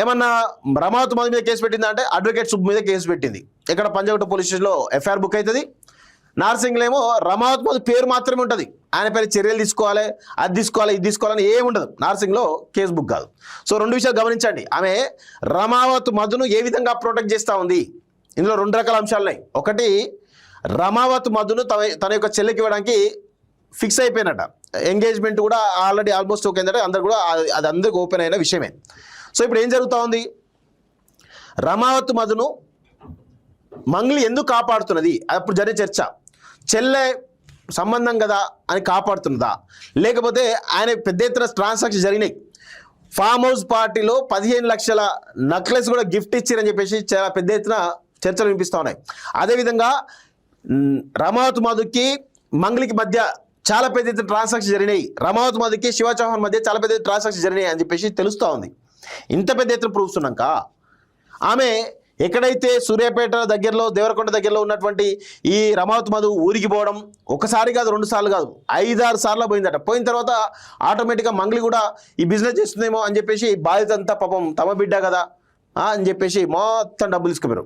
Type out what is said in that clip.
ఏమన్నా రమావతి మధు మీద కేసు పెట్టిందా అంటే అడ్వకేట్ సుబ్బు మీద కేసు పెట్టింది. ఇక్కడ పంజగుట్ట పోలీస్ స్టేషన్లో ఎఫ్ఐఆర్ బుక్ అవుతుంది. నార్సింగ్లో ఏమో రమావతి మధు పేరు మాత్రమే ఉంటుంది, ఆయన పైన చర్యలు తీసుకోవాలి, అది తీసుకోవాలి, ఇది తీసుకోవాలని ఏమి ఉండదు. నార్సింగ్లో కేసు బుక్ కాదు. సో రెండు విషయాలు గమనించండి. ఆమె రమావతి మధును ఏ విధంగా ప్రొటెక్ట్ చేస్తూ ఉంది, ఇందులో రెండు రకాల అంశాలు ఉన్నాయి. ఒకటి, రమావతి మధును తన యొక్క చెల్లికి ఇవ్వడానికి ఫిక్స్ అయిపోయినట, ఎంగేజ్మెంట్ కూడా ఆల్రెడీ ఆల్మోస్ట్ ఓకే అయిందంటే అందరు కూడా అది అందరికి ఓపెన్ అయిన విషయమే. సో ఇప్పుడు ఏం జరుగుతూ ఉంది, రమావతి మధును మంగ్లీ ఎందుకు కాపాడుతున్నది, అప్పుడు జరిగే చర్చ, చెల్లె సంబంధం కదా అని కాపాడుతున్నదా, లేకపోతే ఆయన పెద్ద ఎత్తున ట్రాన్సాక్షన్ జరిగినాయి, ఫామ్ హౌస్ పార్టీలో 15 లక్షల నెక్లెస్ కూడా గిఫ్ట్ ఇచ్చారని చెప్పేసి చాలా పెద్ద ఎత్తున చర్చలు వినిపిస్తూ ఉన్నాయి. అదేవిధంగా రమావతి మధుకి మంగ్లీకి మధ్య చాలా పెద్ద ఎత్తున ట్రాన్సాక్షన్ జరిగినాయి, రమావతి మధుకి శివ చౌహాన్ మధ్య చాలా పెద్ద ట్రాన్సాక్షన్ జరిగినాయి అని చెప్పేసి తెలుస్తూ ఉంది. ఇంత పెద్ద ఎత్తున ప్రూఫ్స్ ఉన్నాక ఆమె ఎక్కడైతే సూర్యాపేట దగ్గరలో దేవరకొండ దగ్గరలో ఉన్నటువంటి ఈ రమావతి మధు ఊరికి పోవడం ఒకసారి కాదు, 2 సార్లు కాదు, 5-6 సార్లు పోయిందట. పోయిన తర్వాత ఆటోమేటిక్గా మంగ్లీ కూడా ఈ బిజినెస్ చేస్తుందేమో అని చెప్పేసి బాధ్యత అంతా పాపం తమ బిడ్డ కదా అని చెప్పేసి మొత్తం డబ్బులు తీసుకుపోయారు.